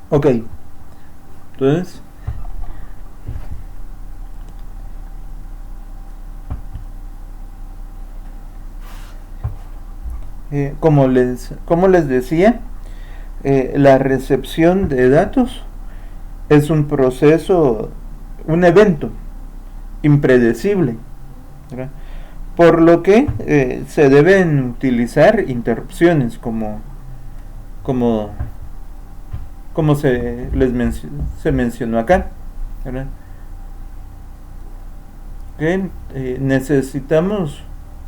Ok, entonces, como les decía, la recepción de datos es un proceso, un evento impredecible, ¿verdad? Por lo que se deben utilizar interrupciones como, como se mencionó acá, ¿verdad? Que necesitamos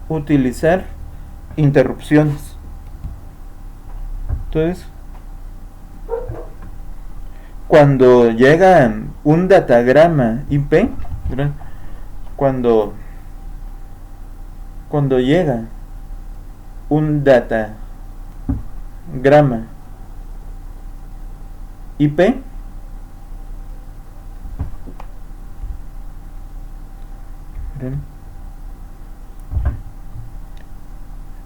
utilizar interrupciones. Entonces, cuando llega un datagrama IP, ¿verdad? cuando, cuando llega un datagrama IP, ¿verdad?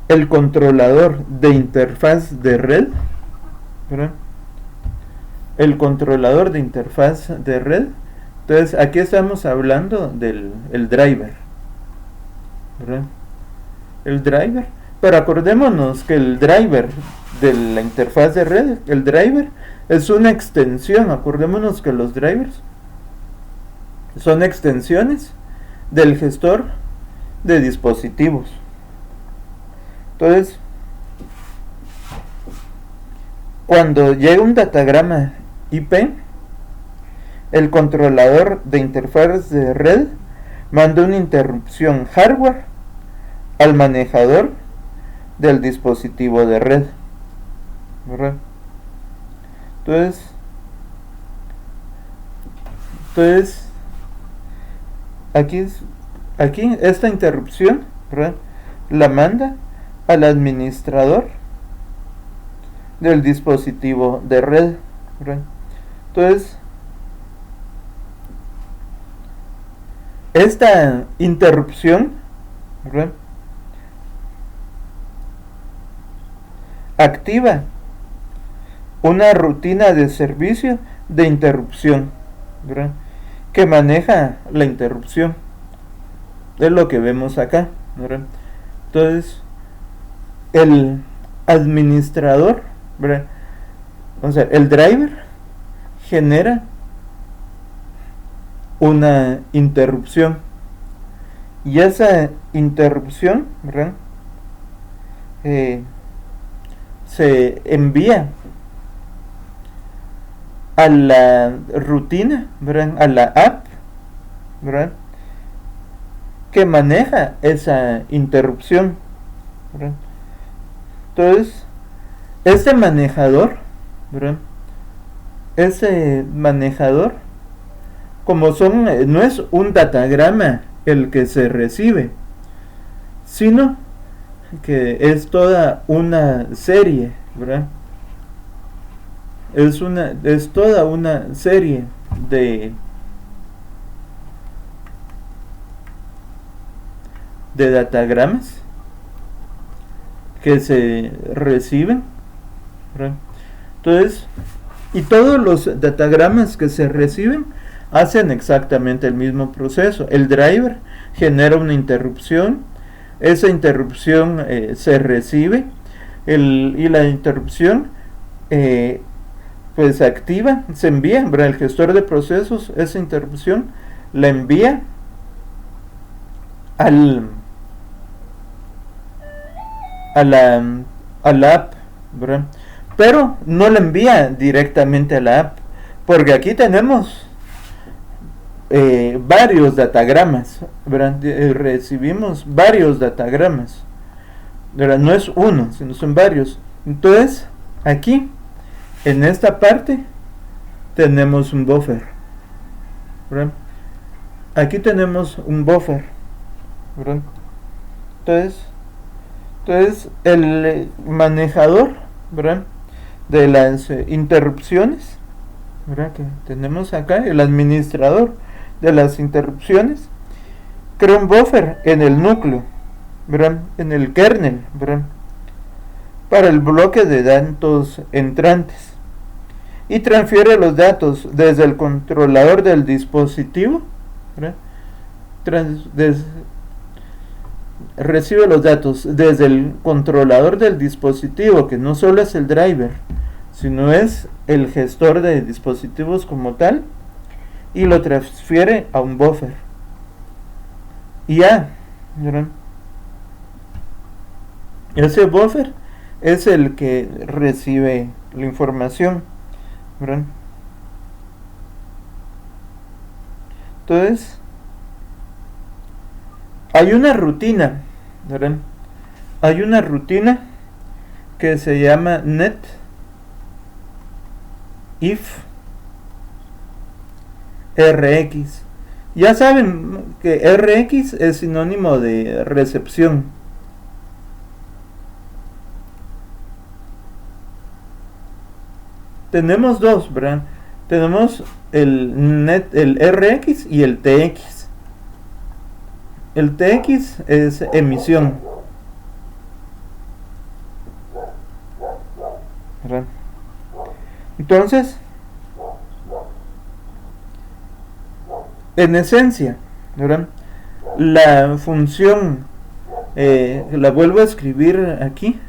El controlador de interfaz de red, ¿verdad? El controlador de interfaz de red, entonces aquí estamos hablando del el driver, ¿verdad? El driver, pero acordémonos que el driver de la interfaz de red, el driver es una extensión, acordémonos que los drivers son extensiones del gestor de dispositivos. Entonces, cuando llega un datagrama IP, el controlador de interfaz de red manda una interrupción hardware al manejador del dispositivo de red, ¿verdad? Entonces, entonces aquí, aquí esta interrupción, ¿verdad? La manda al administrador del dispositivo de red, ¿verdad? Entonces, esta interrupción, ¿verdad? Activa una rutina de servicio de interrupción, ¿verdad? Que maneja la interrupción. Es lo que vemos acá, ¿verdad? Entonces, el administrador, ¿verdad? O sea, el driver genera una interrupción y esa interrupción, ¿verdad? Se envía a la rutina, ¿verdad? A la app, ¿verdad? Que maneja esa interrupción, ¿verdad? Entonces, este manejador, ¿verdad? Ese manejador, como son, no es un datagrama el que se recibe, sino que es toda una serie, ¿verdad? Es toda una serie de datagramas que se reciben, ¿verdad? Entonces, y todos los datagramas que se reciben hacen exactamente el mismo proceso. El driver genera una interrupción, esa interrupción se recibe y la interrupción pues activa, se envía, ¿verdad? El gestor de procesos, esa interrupción la envía al a la, a la app, ¿verdad? Pero no la envía directamente a la app, porque aquí tenemos varios datagramas, ¿verdad? Recibimos varios datagramas, ¿verdad? No es uno, sino son varios. Entonces, aquí, en esta parte, tenemos un buffer, ¿verdad? Aquí tenemos un buffer, ¿verdad? Entonces el manejador, ¿verdad? De las interrupciones, ¿verdad? Que tenemos acá, el administrador de las interrupciones, crea un buffer en el núcleo, ¿verdad? En el kernel, ¿verdad? Para el bloque de datos entrantes. y transfiere los datos desde el controlador del dispositivo, ¿verdad? Recibe los datos desde el controlador del dispositivo, que no solo es el driver, sino es el gestor de dispositivos como tal, y lo transfiere a un buffer. Y ya, ¿verdad? Ese buffer es el que recibe la información, ¿verdad? Entonces, hay una rutina, ¿verdad? Hay una rutina que se llama net if rx. Ya saben que rx es sinónimo de recepción. Tenemos dos, ¿verdad? Tenemos el rx y el tx. El tx es emisión, ¿verdad? Entonces, en esencia, ¿verdad? La función, la vuelvo a escribir aquí,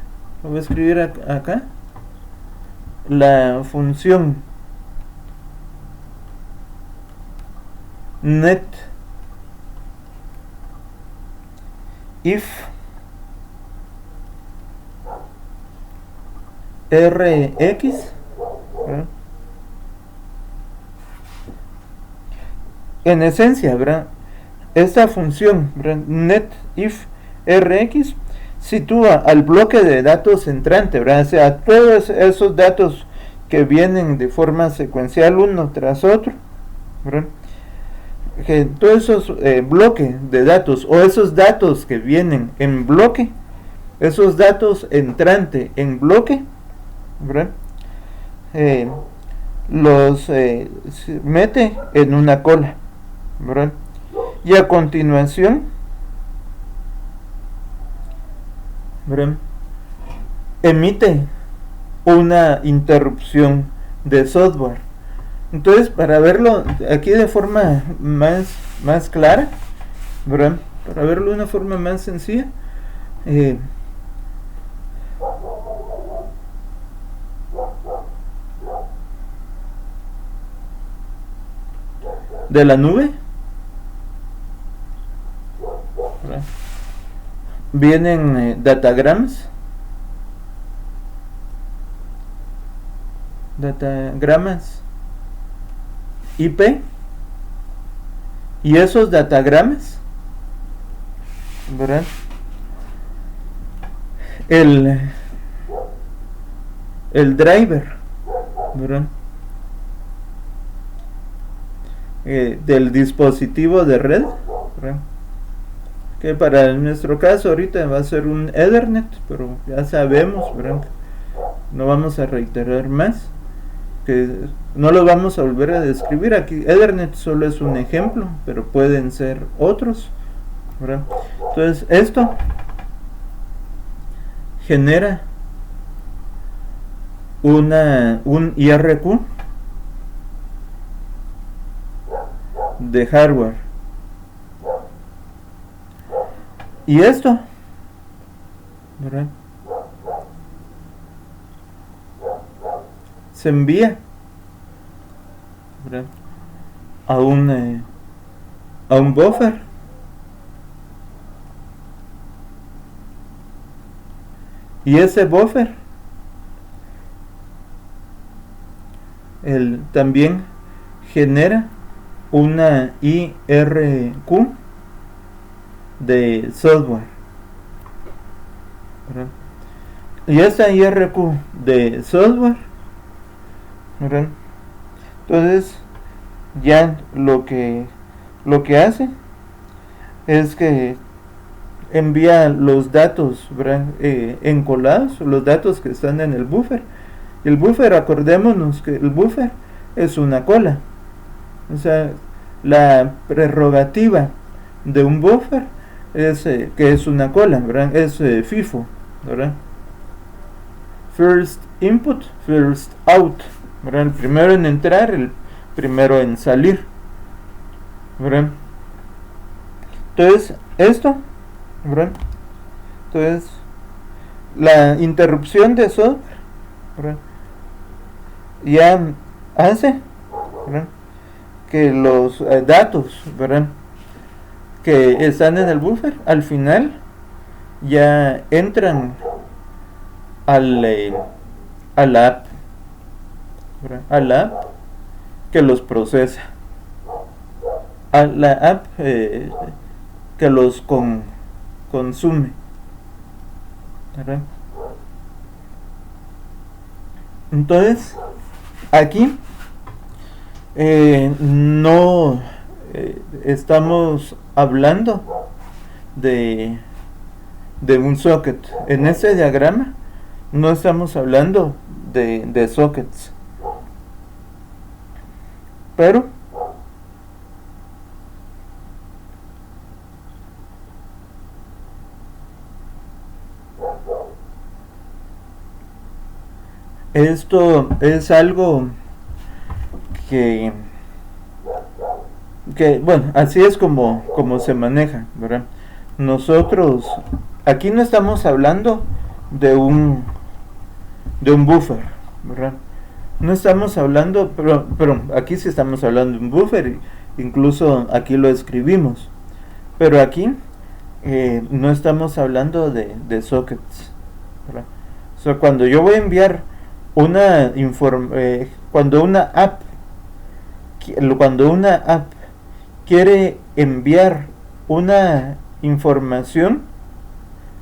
la voy a escribir acá. La función net if rx, ¿verdad? En esencia, ¿verdad? Esta función, ¿verdad? Net if rx sitúa al bloque de datos entrante, ¿verdad? O sea, todos esos datos que vienen de forma secuencial uno tras otro, ¿verdad? Que todos esos bloques de datos, o esos datos que vienen en bloque, esos datos entrante en bloque, ¿verdad? Los mete en una cola, ¿verdad? Y a continuación, ¿verdad?, emite una interrupción de software. Entonces, para verlo aquí de forma más clara, ¿verdad?, para verlo de una forma más sencilla, de la nube, ¿verdad?, vienen datagramas IP, y esos datagramas, ¿verdad?, el driver, ¿verdad?, del dispositivo de red, ¿verdad?, que para nuestro caso ahorita va a ser un Ethernet, pero ya sabemos, ¿verdad?, no vamos a reiterar más, que no lo vamos a volver a describir aquí. Ethernet solo es un ejemplo, pero pueden ser otros, ¿verdad? Entonces esto genera un IRQ de hardware, y esto, ¿verdad?, se envía, ¿verdad?, a un buffer, y ese buffer también genera una IRQ de software, ¿verdad? Y esa IRQ de software, ¿verdad?, entonces ya lo que hace es que envía los datos, ¿verdad?, encolados, los datos que están en el buffer. Y el buffer, acordémonos que el buffer es una cola, o sea, la prerrogativa de un buffer es que es una cola, ¿verdad?, es FIFO, ¿verdad?, first input, first out, ¿verdad? El primero en entrar, el primero en salir, ¿verdad? Entonces, esto, ¿verdad? Entonces, la interrupción de software, ¿verdad? Ya hace, ¿verdad?, que los datos, ¿verdad?, que están en el buffer, al final ya entran al, a la app, ¿verdad?, a la app que los procesa, a la app que los consume, ¿verdad? Entonces, aquí no estamos hablando de un socket. En este diagrama no estamos hablando de sockets, pero esto es algo que bueno, así es como se maneja, ¿verdad? Nosotros aquí no estamos hablando de un buffer, ¿verdad? No estamos hablando, pero aquí sí estamos hablando de un buffer, incluso aquí lo escribimos, pero aquí no estamos hablando de sockets, ¿verdad? O sea, cuando yo voy a enviar cuando una app quiere enviar una información,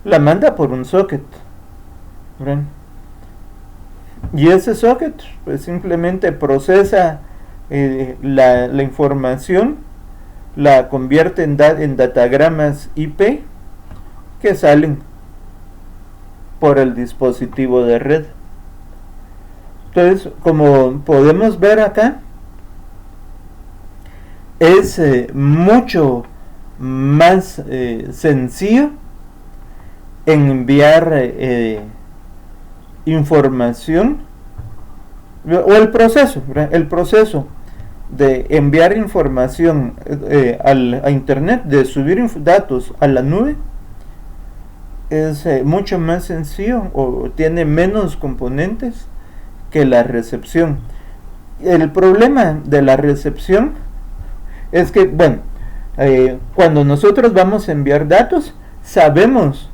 la manda por un socket, ¿verdad? Y ese socket pues simplemente procesa la información, la convierte en datagramas IP que salen por el dispositivo de red. Entonces, como podemos ver acá, es mucho más sencillo enviar información, o el proceso, ¿verdad?, el proceso de enviar información a internet, de subir datos a la nube, es mucho más sencillo, o tiene menos componentes que la recepción. El problema de la recepción es que, bueno, cuando nosotros vamos a enviar datos, sabemos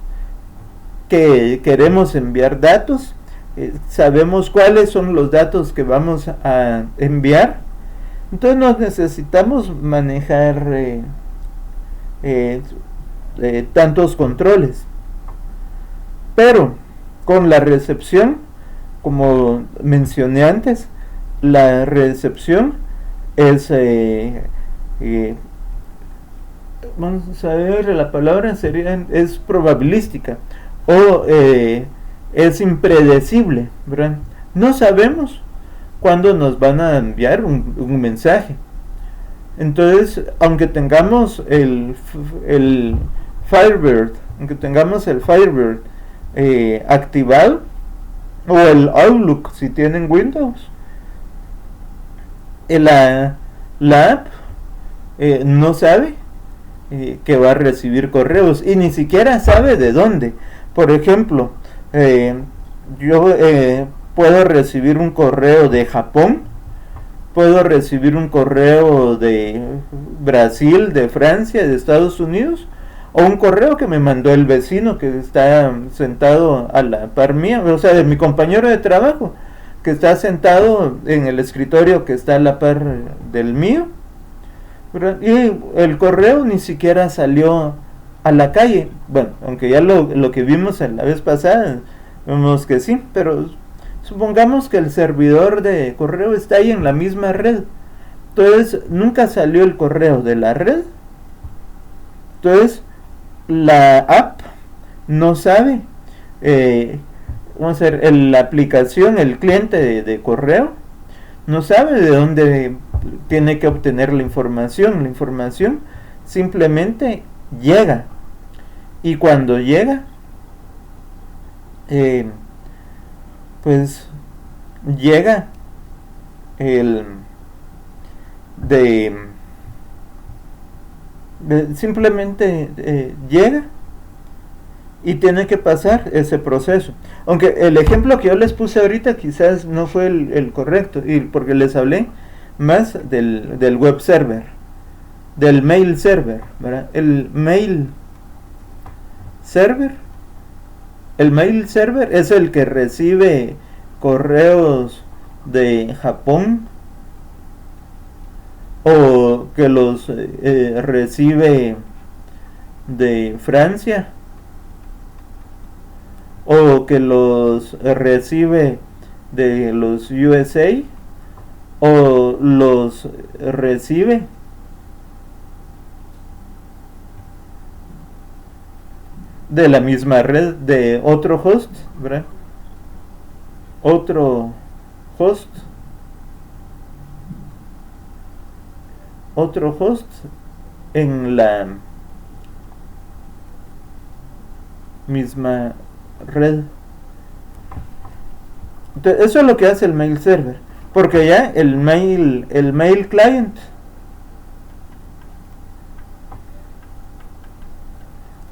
que queremos enviar datos, sabemos cuáles son los datos que vamos a enviar, entonces no necesitamos manejar tantos controles. Pero con la recepción, como mencioné antes, la recepción es vamos a ver, la palabra es probabilística, o es impredecible, ¿verdad? No sabemos cuándo nos van a enviar un mensaje. Entonces, aunque tengamos el Firebird, activado, o el Outlook si tienen Windows, la app no sabe que va a recibir correos, y ni siquiera sabe de dónde. Por ejemplo, yo puedo recibir un correo de Japón, puedo recibir un correo de Brasil, de Francia, de Estados Unidos, o un correo que me mandó el vecino que está sentado a la par mía, o sea, de mi compañero de trabajo, que está sentado en el escritorio que está a la par del mío, ¿verdad? Y el correo ni siquiera salió a la calle. Bueno, aunque ya lo que vimos en la vez pasada, vemos que sí, pero supongamos que el servidor de correo está ahí en la misma red. Entonces, nunca salió el correo de la red. Entonces, la app no sabe, vamos a ver, la aplicación, el cliente de correo, no sabe de dónde tiene que obtener la información simplemente llega, y cuando llega, pues llega el simplemente llega y tiene que pasar ese proceso. Aunque el ejemplo que yo les puse ahorita quizás no fue el correcto, y porque les hablé más del web server, del mail server, ¿verdad? El mail server es el que recibe correos de Japón, o que los recibe de Francia, o que los recibe de los USA, o los recibe de la misma red de otro host, ¿verdad? Otro host en la misma red. Entonces, eso es lo que hace el mail server, porque ya el mail client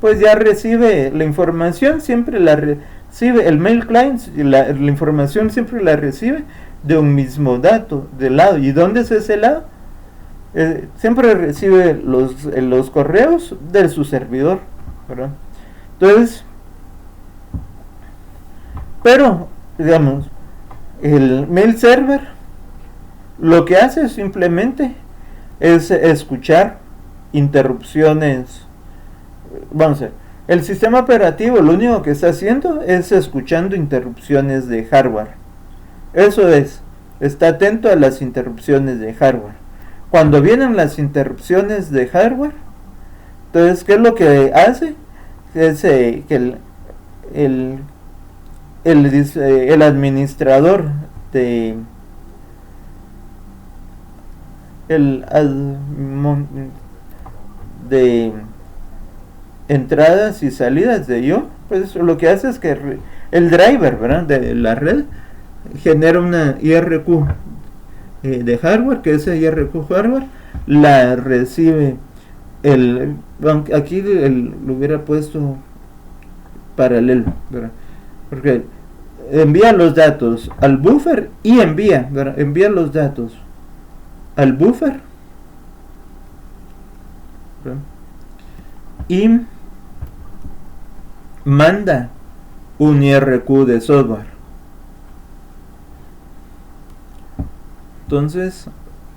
pues ya recibe la información, siempre la recibe el mail client, la información siempre la recibe de un mismo dato, de lado. ¿Y dónde es ese lado? Siempre recibe los correos de su servidor, ¿verdad? Entonces, pero digamos, el mail server lo que hace simplemente es escuchar interrupciones. Vamos a ver, el sistema operativo lo único que está haciendo es escuchando interrupciones de hardware. Eso es, está atento a las interrupciones de hardware. Cuando vienen las interrupciones de hardware, entonces, ¿qué es lo que hace? Es que el administrador de de entradas y salidas de yo, pues lo que hace es que el driver, ¿verdad?, de la red genera una IRQ de hardware, que esa IRQ hardware la recibe aquí lo hubiera puesto paralelo, ¿verdad?, porque envía los datos al buffer y envía los datos al buffer, ¿verdad?, y manda un IRQ de software. Entonces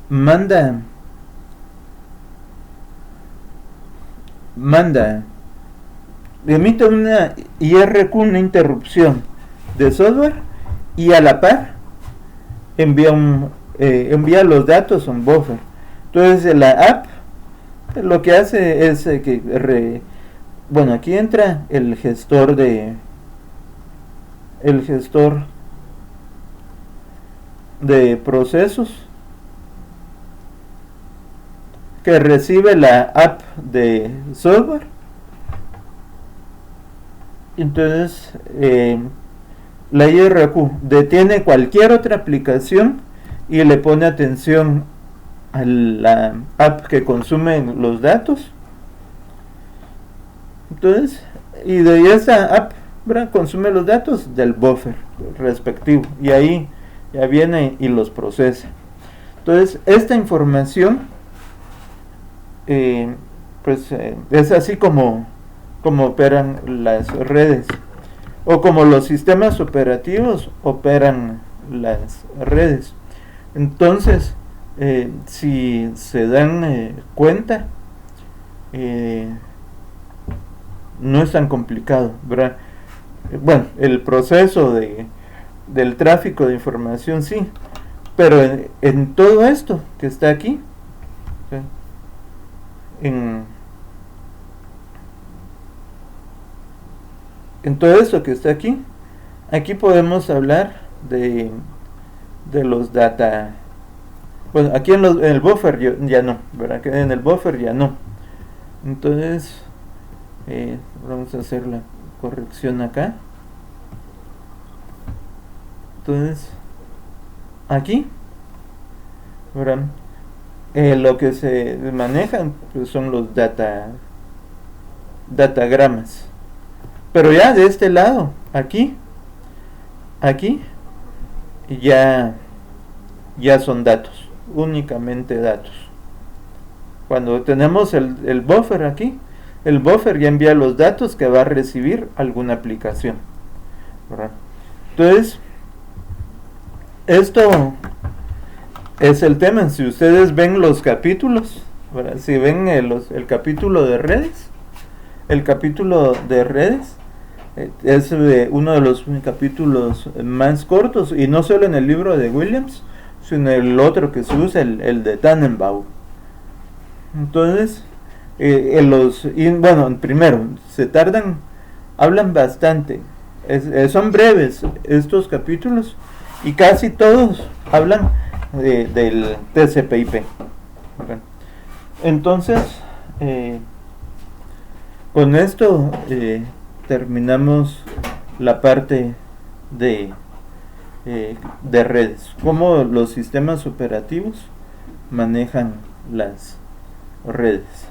manda emite una IRQ, una interrupción de software, y a la par envía los datos a un buffer. Entonces la app lo que hace es que bueno, aquí entra el gestor de procesos que recibe la app de software. Entonces la IRQ detiene cualquier otra aplicación y le pone atención a la app que consume los datos. Entonces, y de esa app, ¿verdad?, consume los datos del buffer respectivo, y ahí ya viene y los procesa. Entonces, esta información es así como operan las redes, o como los sistemas operativos operan las redes. Entonces, si se dan cuenta, no es tan complicado, ¿verdad? Bueno, el proceso del tráfico de información sí, pero en todo esto que está aquí, ¿sí?, en todo esto que está aquí podemos hablar de los data. Bueno, aquí en el buffer ya no, ¿verdad? Que en el buffer ya no. Entonces vamos a hacer la corrección acá. Entonces aquí ¿verdad? Lo que se manejan pues, son los datagramas. Pero ya de este lado, aquí ya son datos, únicamente datos. Cuando tenemos el buffer aquí, el buffer ya envía los datos que va a recibir alguna aplicación, ¿verdad? Entonces, esto es el tema. Si ustedes ven los capítulos, ¿verdad? Si ven el capítulo de redes, es uno de los capítulos más cortos, y no solo en el libro de Williams, sino en el otro que se usa, el de Tannenbaum. Entonces, bueno, primero, hablan bastante, son breves estos capítulos, y casi todos hablan del TCP/IP. Entonces, con esto terminamos la parte de redes, cómo los sistemas operativos manejan las redes.